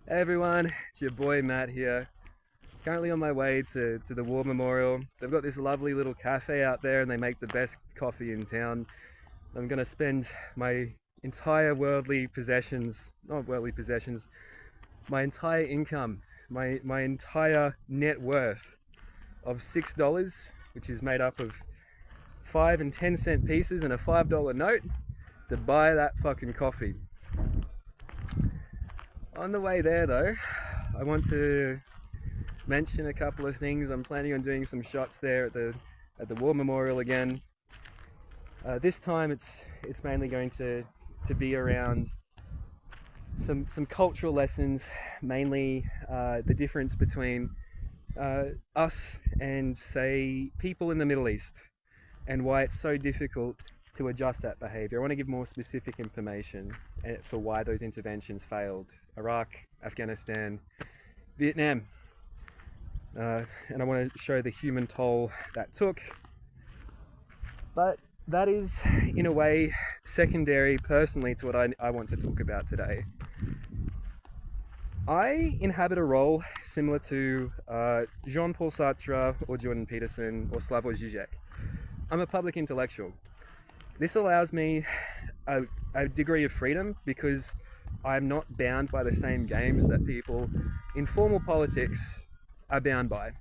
Hey everyone, it's your boy Matt here. Currently on my way to the War Memorial. They've got this lovely little cafe out there and they make the best coffee in town. I'm gonna spend my entire worldly possessions, not worldly possessions, my entire income, my entire net worth of $6, which is made up of 5 and 10 cent pieces and a $5 note, to buy that fucking coffee. On the way there though, I want to mention a couple of things. I'm planning on doing some shots there at the War Memorial again. This time it's mainly going to be around some cultural lessons, mainly the difference between us and, say, people in the Middle East, and why it's so difficult to adjust that behavior. I want to give more specific information for why those interventions failed. Iraq, Afghanistan, Vietnam. And I want to show the human toll that took. But that is, in a way, secondary personally to what I want to talk about today. I inhabit a role similar to Jean-Paul Sartre or Jordan Peterson or Slavoj Žižek. I'm a public intellectual. This allows me a degree of freedom because I'm not bound by the same games that people in formal politics are bound by.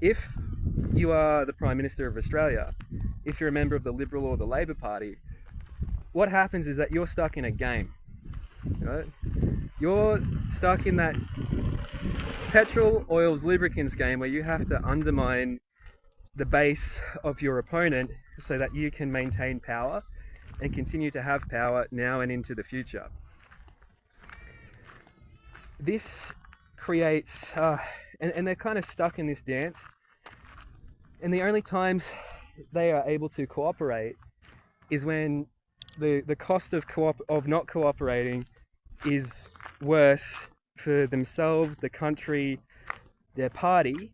If you are the Prime Minister of Australia, if you're a member of the Liberal or the Labor Party, what happens is that you're stuck in a game. Right? You're stuck in that petrol, oils, lubricants game where you have to undermine the base of your opponent so that you can maintain power and continue to have power now and into the future. This creates, and they're kind of stuck in this dance, and the only times they are able to cooperate is when the cost of not cooperating is worse for themselves, the country, their party,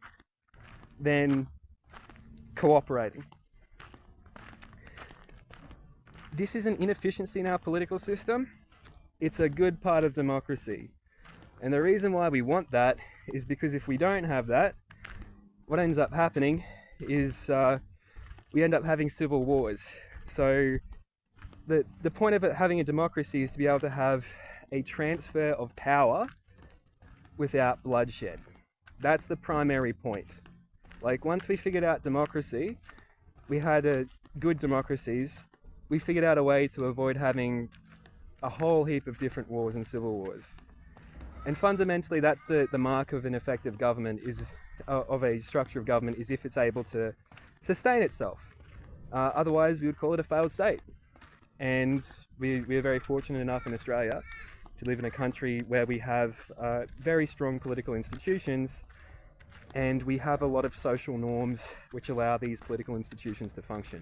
than cooperating. This is an inefficiency in our political system. It's a good part of democracy. And the reason why we want that is because if we don't have that, what ends up happening is we end up having civil wars. So the point of it having a democracy is to be able to have a transfer of power without bloodshed. That's the primary point. Like, once we figured out democracy, we had good democracies, we figured out a way to avoid having a whole heap of different wars and civil wars. And fundamentally, that's the mark of an effective government, of a structure of government, is if it's able to sustain itself. Otherwise, we would call it a failed state. And we are very fortunate enough in Australia to live in a country where we have very strong political institutions, and we have a lot of social norms which allow these political institutions to function.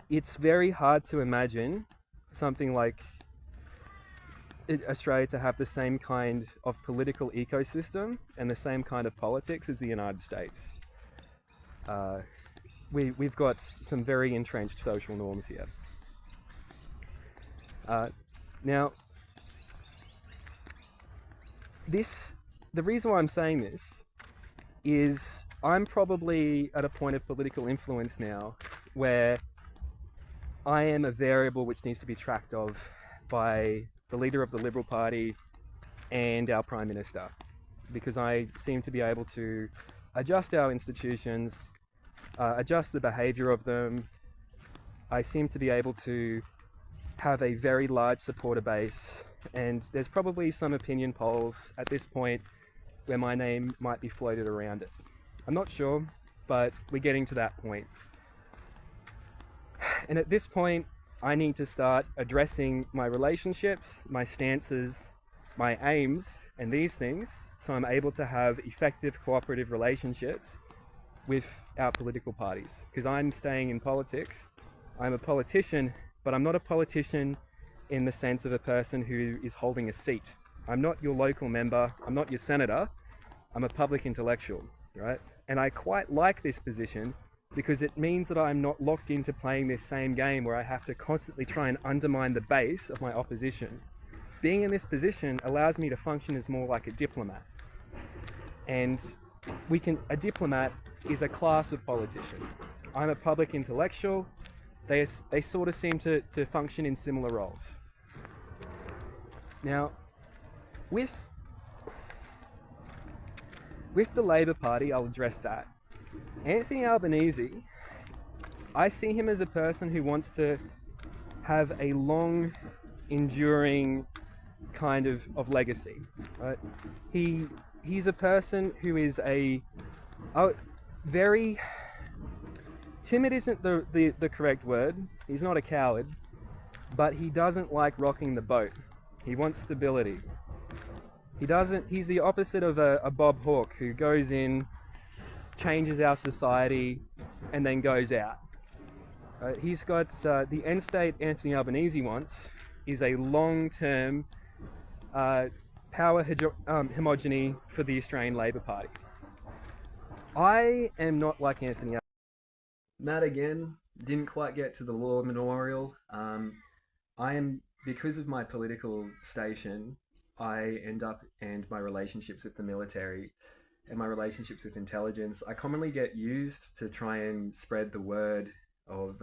It's very hard to imagine something like Australia to have the same kind of political ecosystem and the same kind of politics as the United States. We've got some very entrenched social norms here. Now, the reason why I'm saying this is I'm probably at a point of political influence now where I am a variable which needs to be tracked of by the leader of the Liberal Party and our Prime Minister, because I seem to be able to adjust our institutions, adjust the behaviour of them. I seem to be able to have a very large supporter base, and there's probably some opinion polls at this point where my name might be floated around it. I'm not sure, but we're getting to that point. And at this point, I need to start addressing my relationships, my stances, my aims, and these things, so I'm able to have effective cooperative relationships with our political parties. Because I'm staying in politics, I'm a politician, but I'm not a politician in the sense of a person who is holding a seat. I'm not your local member, I'm not your senator, I'm a public intellectual, right? And I quite like this position because it means that I'm not locked into playing this same game where I have to constantly try and undermine the base of my opposition. Being in this position allows me to function as more like a diplomat. And a diplomat is a class of politician. I'm a public intellectual. They sort of seem to function in similar roles. Now, with the Labour Party, I'll address that. Anthony Albanese, I see him as a person who wants to have a long, enduring kind of legacy. Right? He's a person who is very timid. Isn't the correct word. He's not a coward, but he doesn't like rocking the boat. He wants stability. He's the opposite of a Bob Hawke who goes in, changes our society, and then goes out. He's got the end state Anthony Albanese wants is a long-term power homogeny for the Australian Labor Party. I am not like Anthony Albanese. Matt, again, didn't quite get to the Law Memorial. Because of my political station, I end up, and my relationships with the military and my relationships with intelligence, I commonly get used to try and spread the word of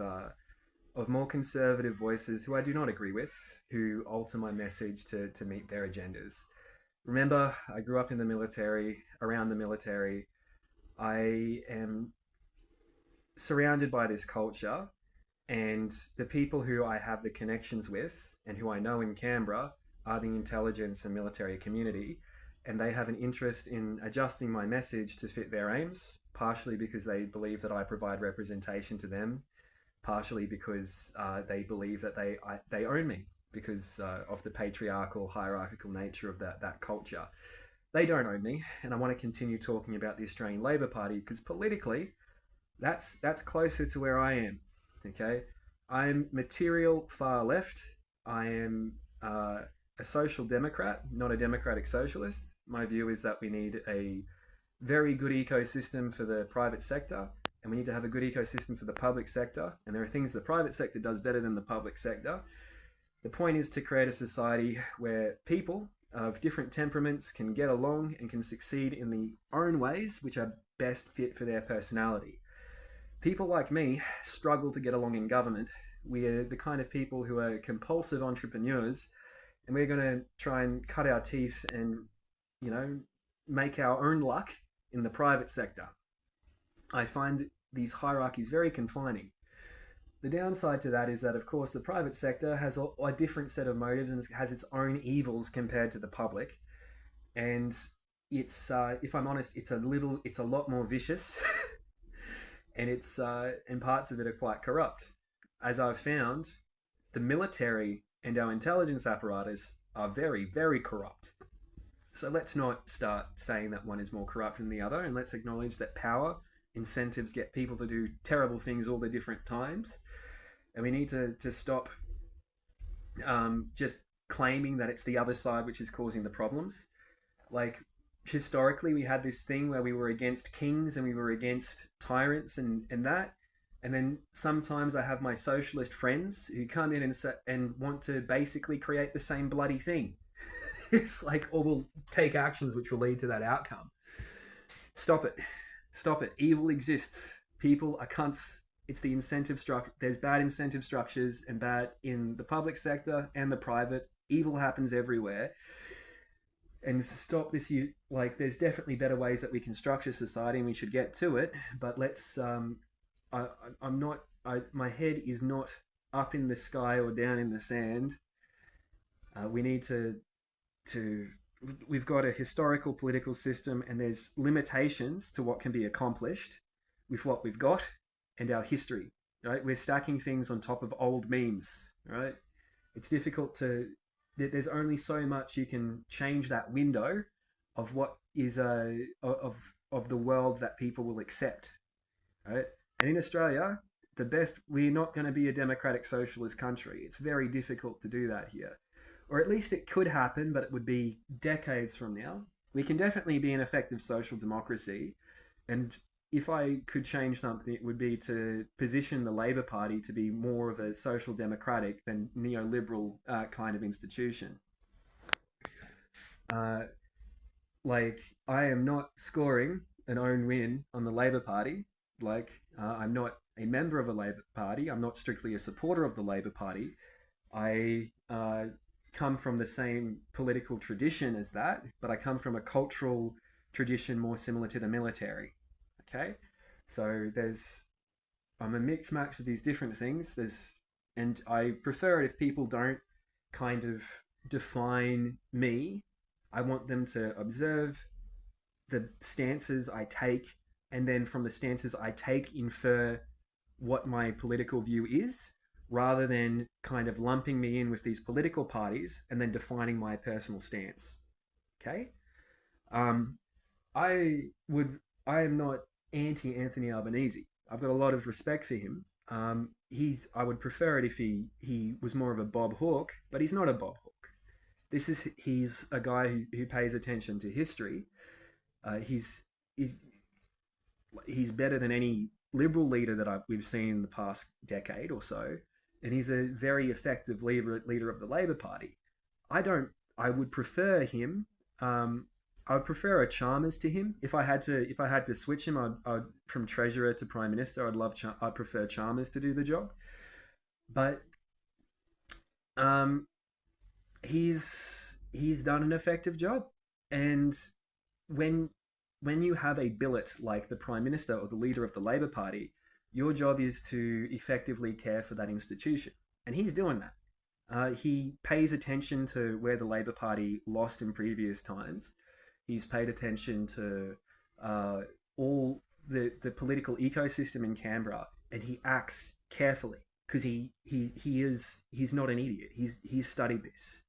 more conservative voices who I do not agree with, who alter my message to meet their agendas. Remember, I grew up in the military, around the military. I am surrounded by this culture, and the people who I have the connections with and who I know in Canberra are the intelligence and military community, and they have an interest in adjusting my message to fit their aims, partially because they believe that I provide representation to them, partially because they believe that they own me because of the patriarchal, hierarchical nature of that culture. They don't own me, and I want to continue talking about the Australian Labor Party because politically, that's closer to where I am. Okay, I'm material far left. I am a social democrat, not a democratic socialist. My view is that we need a very good ecosystem for the private sector, and we need to have a good ecosystem for the public sector. And there are things the private sector does better than the public sector. The point is to create a society where people of different temperaments can get along and can succeed in their own ways, which are best fit for their personality. People like me struggle to get along in government. We're the kind of people who are compulsive entrepreneurs, and we're going to try and cut our teeth and, make our own luck in the private sector. I find these hierarchies very confining. The downside to that is that, of course, the private sector has a different set of motives and has its own evils compared to the public. And it's, if I'm honest, it's a lot more vicious, and parts of it are quite corrupt. As I've found, the military and our intelligence apparatus are very, very corrupt. So let's not start saying that one is more corrupt than the other, and let's acknowledge that power incentives get people to do terrible things all the different times. And we need to stop just claiming that it's the other side which is causing the problems. Like, historically, we had this thing where we were against kings and we were against tyrants and that. And then sometimes I have my socialist friends who come in and want to basically create the same bloody thing. It's like, or we'll take actions which will lead to that outcome. Stop it. Stop it. Evil exists. People are cunts. It's the incentive structure. There's bad incentive structures and bad in the public sector and the private. Evil happens everywhere. And to stop this, there's definitely better ways that we can structure society, and we should get to it. But let's, my head is not up in the sky or down in the sand. We need we've got a historical political system, and there's limitations to what can be accomplished with what we've got and our history, right? We're stacking things on top of old memes, right? It's difficult there's only so much you can change that window of what is of the world that people will accept, right? And in Australia, we're not going to be a democratic socialist country. It's very difficult to do that here. Or at least it could happen, but it would be decades from now. We can definitely be an effective social democracy. And if I could change something, it would be to position the Labor Party to be more of a social democratic than neoliberal kind of institution. Uh, like, I am not scoring an own win on the Labor Party. Like, I'm not a member of a Labor Party. I'm not strictly a supporter of the Labor Party. I come from the same political tradition as that, but I come from a cultural tradition more similar to the military. Okay, so I'm a mixed match of these different things. And I prefer it if people don't kind of define me. I want them to observe the stances I take, and then from the stances I take, infer what my political view is, rather than kind of lumping me in with these political parties and then defining my personal stance. Okay? Um, I would. I am not anti Anthony Albanese. I've got a lot of respect for him. He's. I would prefer it if he was more of a Bob Hawke, but he's not a Bob Hawke. He's a guy who pays attention to history. He's he's he's better than any liberal leader that we've seen in the past decade or so, and he's a very effective leader of the Labor Party. I don't. I would prefer him. I would prefer a Chalmers to him. If I had to switch him, I'd from treasurer to prime minister. I'd prefer Chalmers to do the job. But um, he's done an effective job, and when when you have a billet like the prime minister or the leader of the Labor Party, your job is to effectively care for that institution, and he's doing that. He pays attention to where the Labor Party lost in previous times. He's paid attention to all the political ecosystem in Canberra, and he acts carefully because he's not an idiot. He's studied this.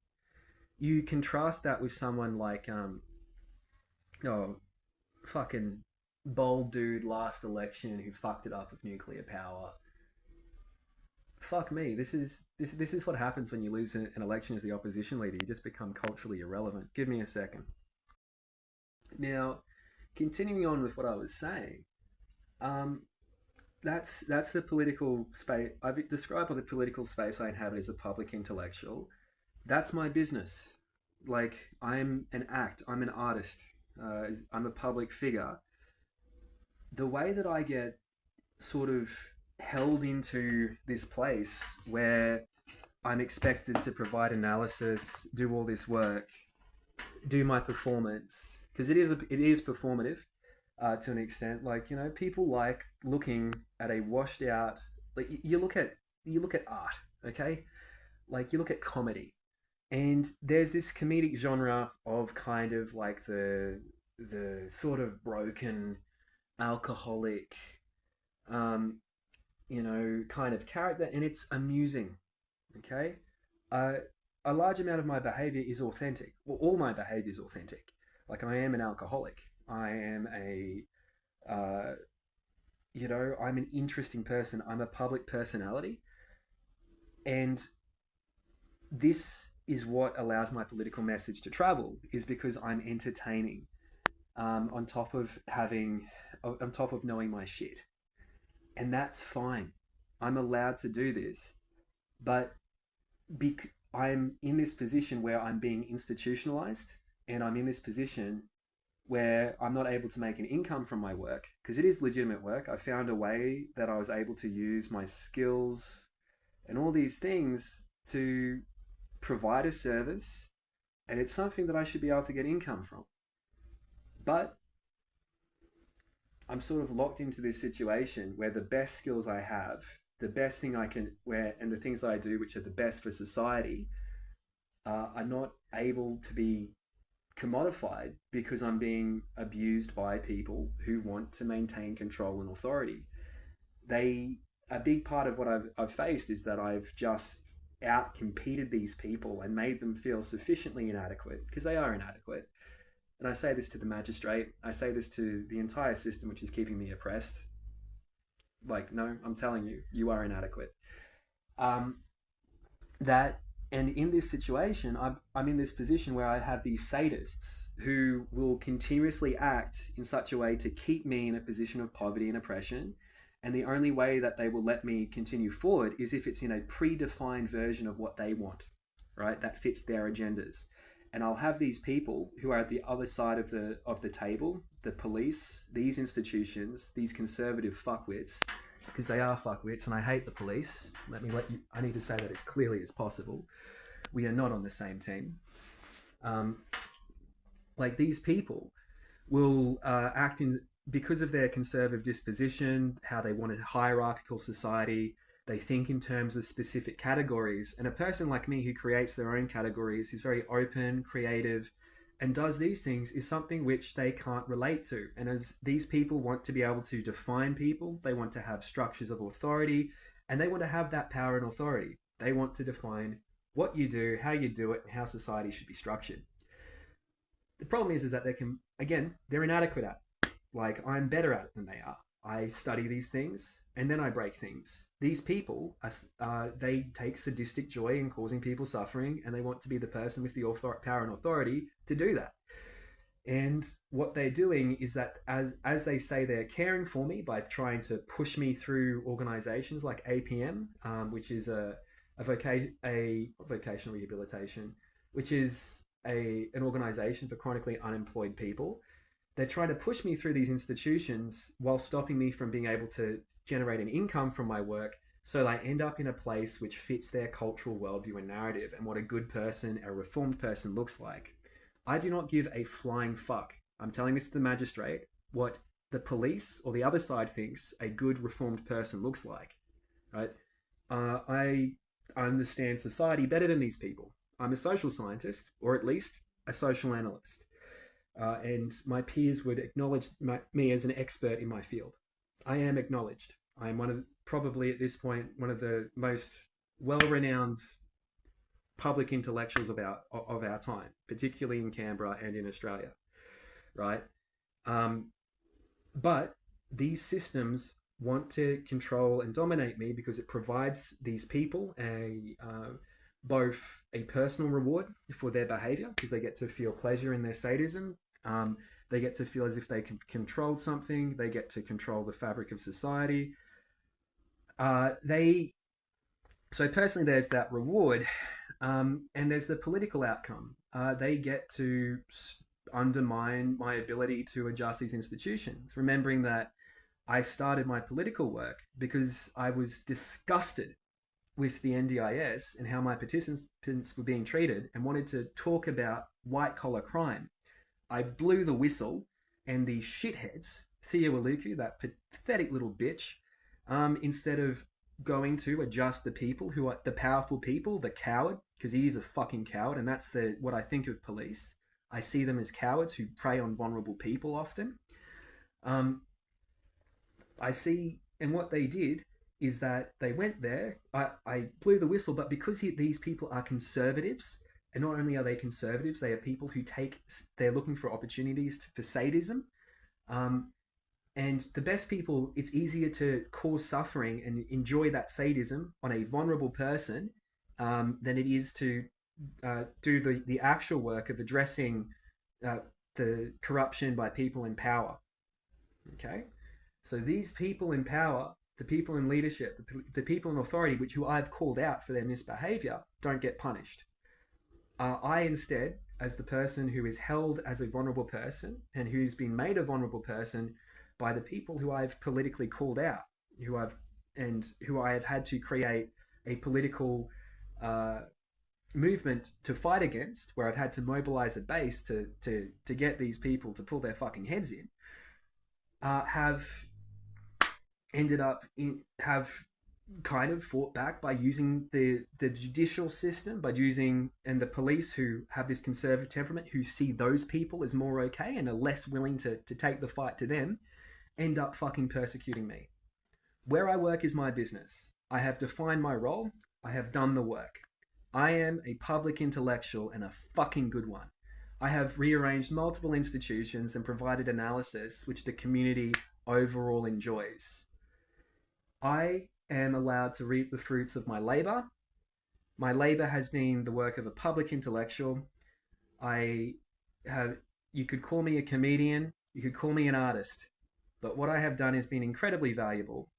You contrast that with someone like oh, fucking bold dude last election who fucked it up with nuclear power. Fuck me. This is what happens when you lose an election as the opposition leader. You just become culturally irrelevant. Give me a second. Now, continuing on with what I was saying, um, that's the political space. I've described the political space I inhabit as a public intellectual. That's my business. Like, I'm an act. I'm an artist. I'm a public figure. The way that I get sort of held into this place where I'm expected to provide analysis, do all this work, do my performance, because it is performative to an extent. Like, people like looking at a washed out. Like, you look at art, okay? Like, you look at comedy, and there's this comedic genre of kind of like the sort of broken alcoholic um kind of character, and it's amusing. Okay, uh, a large amount of my behavior is authentic. Well, all my behavior is authentic. Like, I am an alcoholic. I am a I'm an interesting person. I'm a public personality, and this is what allows my political message to travel, is because I'm entertaining, on top of knowing my shit. And that's fine. I'm allowed to do this. But I'm in this position where I'm being institutionalized, and I'm in this position where I'm not able to make an income from my work, because it is legitimate work. I found a way that I was able to use my skills and all these things to provide a service, and it's something that I should be able to get income from. But I'm sort of locked into this situation where the best skills I have, the best thing I can wear, and the things that I do, which are the best for society, are not able to be commodified because I'm being abused by people who want to maintain control and authority. A big part of what I've faced is that I've just out competed these people and made them feel sufficiently inadequate, because they are inadequate. And I say this to the magistrate, I say this to the entire system which is keeping me oppressed. Like, no, I'm telling you, you are inadequate. That And in this situation, I'm in this position where I have these sadists who will continuously act in such a way to keep me in a position of poverty and oppression. And the only way that they will let me continue forward is if it's in a predefined version of what they want, right? That fits their agendas. And I'll have these people who are at the other side of the table, the police, these institutions, these conservative fuckwits, because they are fuckwits, and I hate the police. I need to say that as clearly as possible. We are not on the same team. Like, these people will act in, because of their conservative disposition, how they want a hierarchical society. They think in terms of specific categories. And a person like me who creates their own categories, is very open, creative, and does these things, is something which they can't relate to. And as these people want to be able to define people, they want to have structures of authority, and they want to have that power and authority. They want to define what you do, how you do it, and how society should be structured. The problem is that they're inadequate at it. Like, I'm better at it than they are. I study these things and then I break things. These people, they take sadistic joy in causing people suffering, and they want to be the person with the power and authority to do that. And what they're doing is that as they say they're caring for me by trying to push me through organizations like APM, which is a vocational rehabilitation, which is an organization for chronically unemployed people. They're trying to push me through these institutions while stopping me from being able to generate an income from my work, so that I end up in a place which fits their cultural worldview and narrative and what a good person, a reformed person, looks like. I do not give a flying fuck. I'm telling this to the magistrate, what the police or the other side thinks a good reformed person looks like. Right? I understand society better than these people. I'm a social scientist, or at least a social analyst. And my peers would acknowledge me as an expert in my field. I am acknowledged. I am probably at this point, one of the most well-renowned public intellectuals of our time, particularly in Canberra and in Australia, right? But these systems want to control and dominate me because it provides these people both a personal reward for their behavior, because they get to feel pleasure in their sadism. They get to feel as if they can control something. They get to control the fabric of society. So personally, there's that reward, and there's the political outcome. They get to undermine my ability to adjust these institutions, remembering that I started my political work because I was disgusted with the NDIS and how my participants were being treated, and wanted to talk about white-collar crime. I blew the whistle, and the shitheads, Thea Waluku, that pathetic little bitch, instead of going to adjust the people who are the powerful people, the coward, because he is a fucking coward, and that's what I think of police. I see them as cowards who prey on vulnerable people often. And what they did is that they went there, I blew the whistle, but because these people are conservatives, and not only are they conservatives, they are people who they're looking for opportunities for sadism. And the best people, it's easier to cause suffering and enjoy that sadism on a vulnerable person than it is to do the actual work of addressing the corruption by people in power. Okay? So these people in power, the people in leadership, the people in authority, who I've called out for their misbehavior, don't get punished. I instead, as the person who is held as a vulnerable person and who's been made a vulnerable person by the people who I've politically called out, who I have had to create a political movement to fight against, where I've had to mobilize a base to get these people to pull their fucking heads in, have kind of fought back by using the judicial system, and the police, who have this conservative temperament, who see those people as more okay and are less willing to take the fight to them, end up fucking persecuting me. Where I work is my business. I have defined my role. I have done the work. I am a public intellectual, and a fucking good one. I have rearranged multiple institutions and provided analysis which the community overall enjoys. I am allowed to reap the fruits of my labor, My labor has been the work of a public intellectual. I have, you could call me a comedian, you could call me an artist, but what I have done has been incredibly valuable.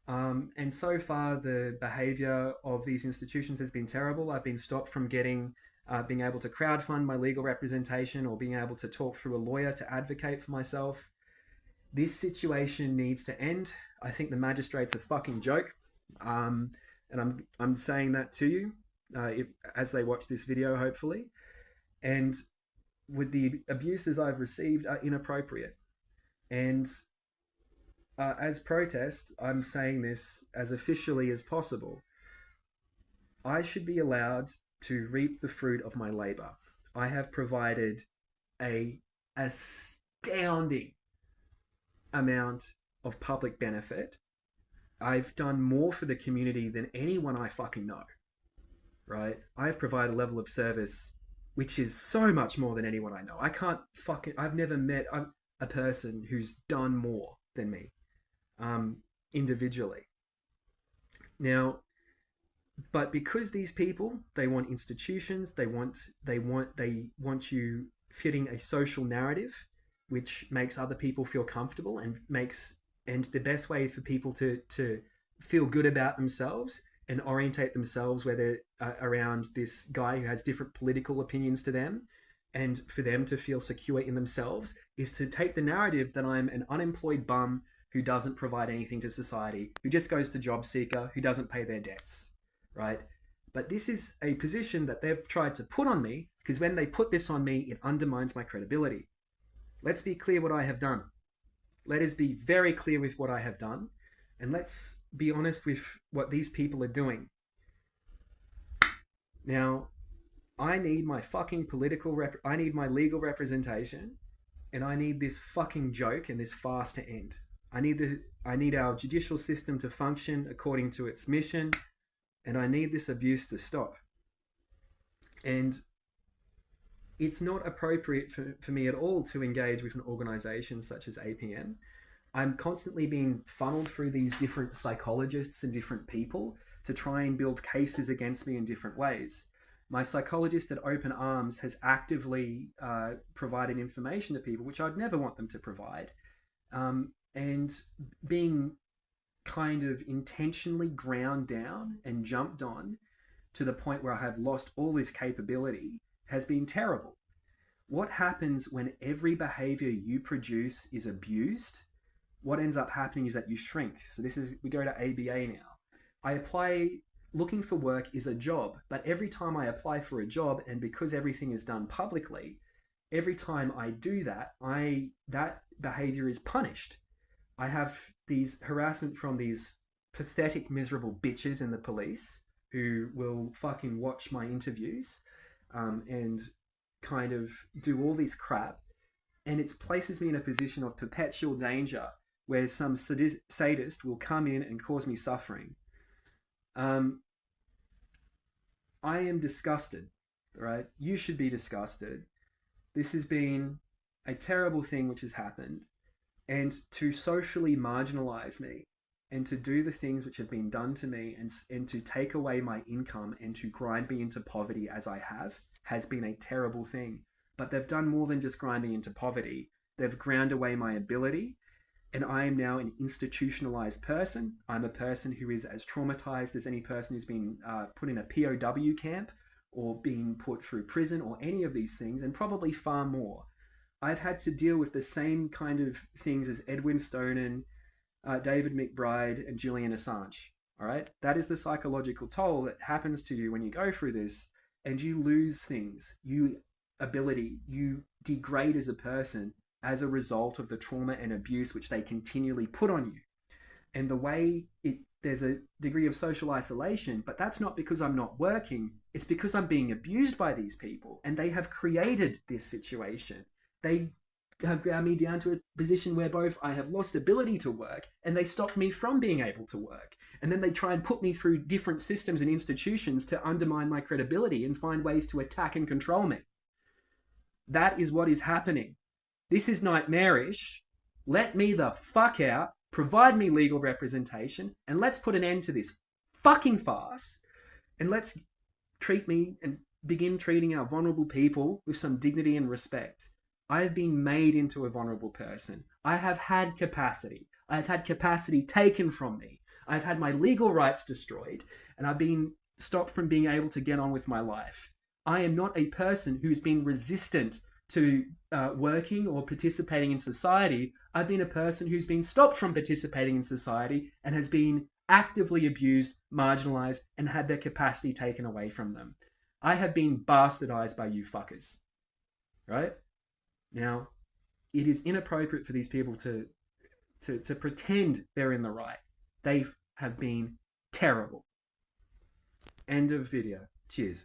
And so far, the behavior of these institutions has been terrible. I've been stopped from being able to crowdfund my legal representation or being able to talk through a lawyer to advocate for myself. This situation needs to end. I think the magistrate's a fucking joke. And I'm saying that to you as they watch this video, hopefully. And with the abuses I've received are inappropriate. And as protest, I'm saying this as officially as possible. I should be allowed to reap the fruit of my labor. I have provided a astounding amount of public benefit. I've done more for the community than anyone I fucking know, right? I've provided a level of service which is so much more than anyone I know. I've never met a person who's done more than me, individually. Now, but because these people, they want institutions, they want you fitting a social narrative, which makes other people feel comfortable and the best way for people to feel good about themselves and orientate themselves, whether around this guy who has different political opinions to them, and for them to feel secure in themselves, is to take the narrative that I'm an unemployed bum who doesn't provide anything to society, who just goes to job seeker, who doesn't pay their debts, right? But this is a position that they've tried to put on me, because when they put this on me, it undermines my credibility. Let's be clear what I have done. Let us be very clear with what I have done, and let's be honest with what these people are doing. Now, I need my fucking I need my legal representation, and I need this fucking joke and this farce to end. I need our judicial system to function according to its mission, and I need this abuse to stop. And it's not appropriate for me at all to engage with an organization such as APN. I'm constantly being funneled through these different psychologists and different people to try and build cases against me in different ways. My psychologist at Open Arms has actively provided information to people, which I'd never want them to provide. And being kind of intentionally ground down and jumped on to the point where I have lost all this capability has been terrible. What happens when every behavior you produce is abused? What ends up happening is that you shrink. So we go to ABA now. Looking for work is a job, but every time I apply for a job, and because everything is done publicly, every time I do that, that behavior is punished. I have these harassment from these pathetic, miserable bitches in the police who will fucking watch my interviews and kind of do all this crap. And it places me in a position of perpetual danger where some sadist will come in and cause me suffering. I am disgusted, right? You should be disgusted. This has been a terrible thing which has happened. And to socially marginalize me and to do the things which have been done to me and to take away my income and to grind me into poverty as I have has been a terrible thing. But they've done more than just grind me into poverty. They've ground away my ability, and I am now an institutionalized person. I'm a person who is as traumatized as any person who's been put in a POW camp or being put through prison or any of these things, and probably far more. I've had to deal with the same kind of things as Edwin Snowden, David McBride, and Julian Assange. All right? That is the psychological toll that happens to you when you go through this, and you lose things. You degrade as a person as a result of the trauma and abuse which they continually put on you. And the way there's a degree of social isolation, but that's not because I'm not working. It's because I'm being abused by these people, and they have created this situation. They have ground me down to a position where both I have lost ability to work and they stopped me from being able to work. And then they try and put me through different systems and institutions to undermine my credibility and find ways to attack and control me. That is what is happening. This is nightmarish. Let me the fuck out, provide me legal representation, and let's put an end to this fucking farce. And let's treat me and begin treating our vulnerable people with some dignity and respect. I have been made into a vulnerable person. I have had capacity. I've had capacity taken from me. I've had my legal rights destroyed, and I've been stopped from being able to get on with my life. I am not a person who's been resistant to working or participating in society. I've been a person who's been stopped from participating in society and has been actively abused, marginalized, and had their capacity taken away from them. I have been bastardized by you fuckers. Right? Now, it is inappropriate for these people to pretend they're in the right. They have been terrible. End of video. Cheers.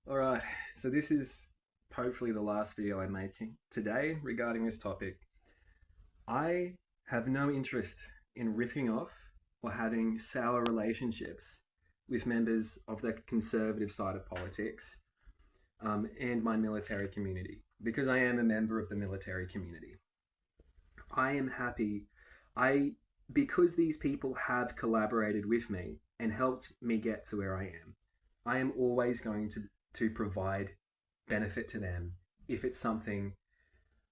Alright, so this is hopefully the last video I'm making today regarding this topic. I have no interest in ripping off or having sour relationships with members of the conservative side of politics and my military community, because I am a member of the military community. I am happy, because these people have collaborated with me and helped me get to where I am always going to provide benefit to them if it's something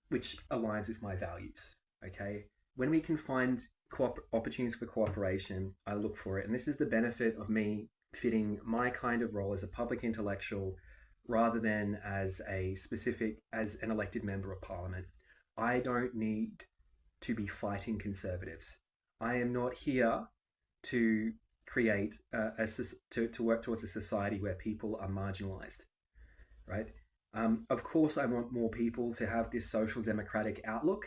which aligns with my values, okay? When we can find opportunities for cooperation, I look for it. And this is the benefit of me fitting my kind of role as a public intellectual rather than as an elected member of parliament. I don't need to be fighting conservatives. I am not here to create to work towards a society where people are marginalized, right? Of course, I want more people to have this social democratic outlook,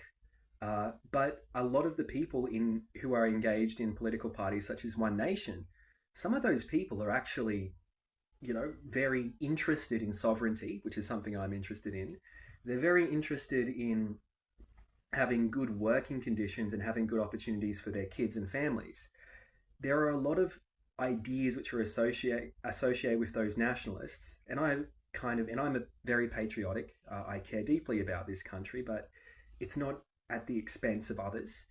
but a lot of the people who are engaged in political parties such as One Nation, some of those people are actually, very interested in sovereignty, which is something I'm interested in. They're very interested in having good working conditions and having good opportunities for their kids and families. There are a lot of ideas which are associated with those nationalists, and I'm very patriotic. I care deeply about this country, but it's not at the expense of others.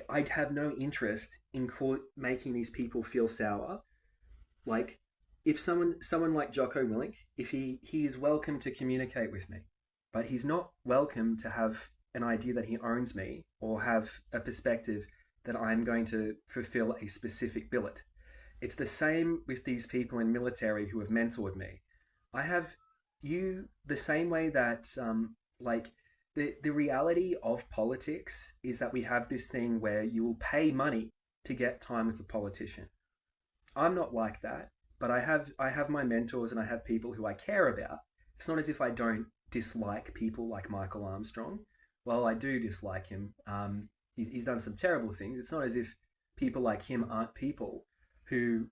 I'd have no interest in making these people feel sour. Like, if someone like Jocko Willink, if he is welcome to communicate with me, but he's not welcome to have an idea that he owns me or have a perspective that I'm going to fulfill a specific billet. It's the same with these people in military who have mentored me. I have the same way that the reality of politics is that we have this thing where you will pay money to get time with a politician. I'm not like that, but I have my mentors and I have people who I care about. It's not as if I don't dislike people like Michael Armstrong. Well, I do dislike him. He's done some terrible things. It's not as if people like him aren't people who,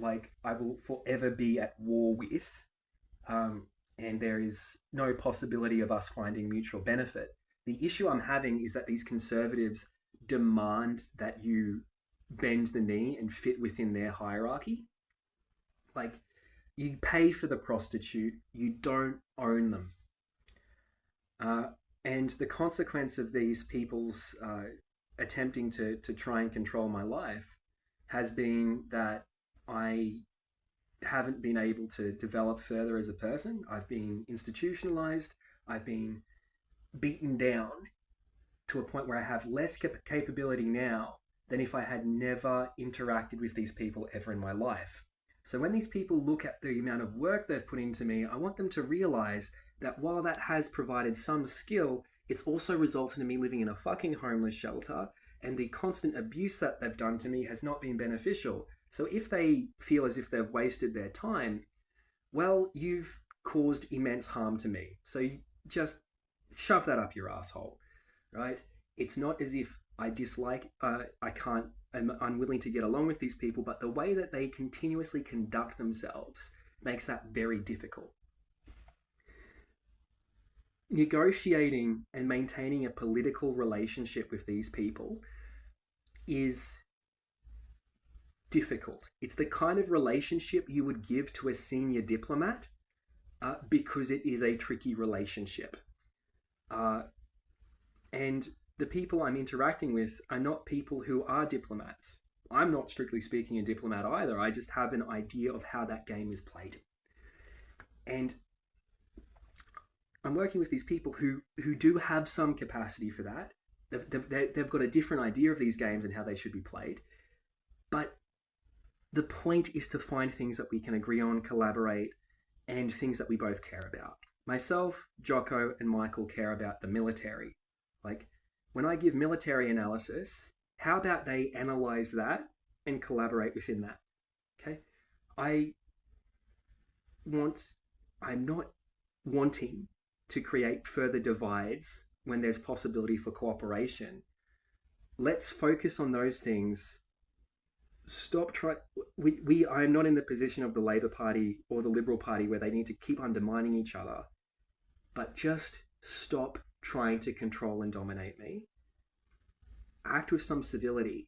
I will forever be at war with, and there is no possibility of us finding mutual benefit. The issue I'm having is that these conservatives demand that you bend the knee and fit within their hierarchy. You pay for the prostitute, you don't own them. And the consequence of these people's attempting to try and control my life has been that I haven't been able to develop further as a person. I've been institutionalized. I've been beaten down to a point where I have less capability now than if I had never interacted with these people ever in my life. So when these people look at the amount of work they've put into me, I want them to realize that while that has provided some skill, it's also resulted in me living in a fucking homeless shelter, and the constant abuse that they've done to me has not been beneficial. So if they feel as if they've wasted their time, well, you've caused immense harm to me. So you just shove that up your asshole, right? It's not as if I dislike, I'm unwilling to get along with these people, but the way that they continuously conduct themselves makes that very difficult. Negotiating and maintaining a political relationship with these people is difficult. It's the kind of relationship you would give to a senior diplomat because it is a tricky relationship. And the people I'm interacting with are not people who are diplomats. I'm not strictly speaking a diplomat either. I just have an idea of how that game is played. And I'm working with these people who do have some capacity for that. They've got a different idea of these games and how they should be played. But the point is to find things that we can agree on, collaborate, and things that we both care about. Myself, Jocko, and Michael care about the military. Like, when I give military analysis, how about they analyze that and collaborate within that? Okay? I'm not wanting to create further divides when there's possibility for cooperation. Let's focus on those things. I'm not in the position of the Labour Party or the Liberal Party where they need to keep undermining each other, but just stop trying to control and dominate me. Act with some civility,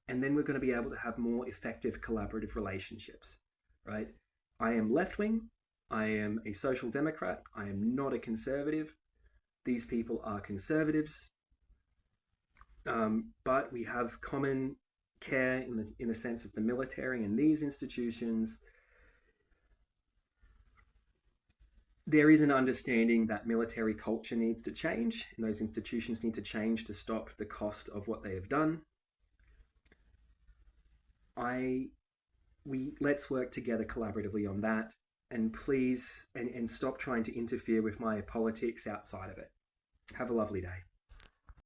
and then we're going to be able to have more effective collaborative relationships, right? I am left-wing. I am a social democrat. I am not a conservative. These people are conservatives, but we have common care in the sense of the military and these institutions. There is an understanding that military culture needs to change, and those institutions need to change to stop the cost of what they have done. Let's work together collaboratively on that, and please, and stop trying to interfere with my politics outside of it. Have a lovely day.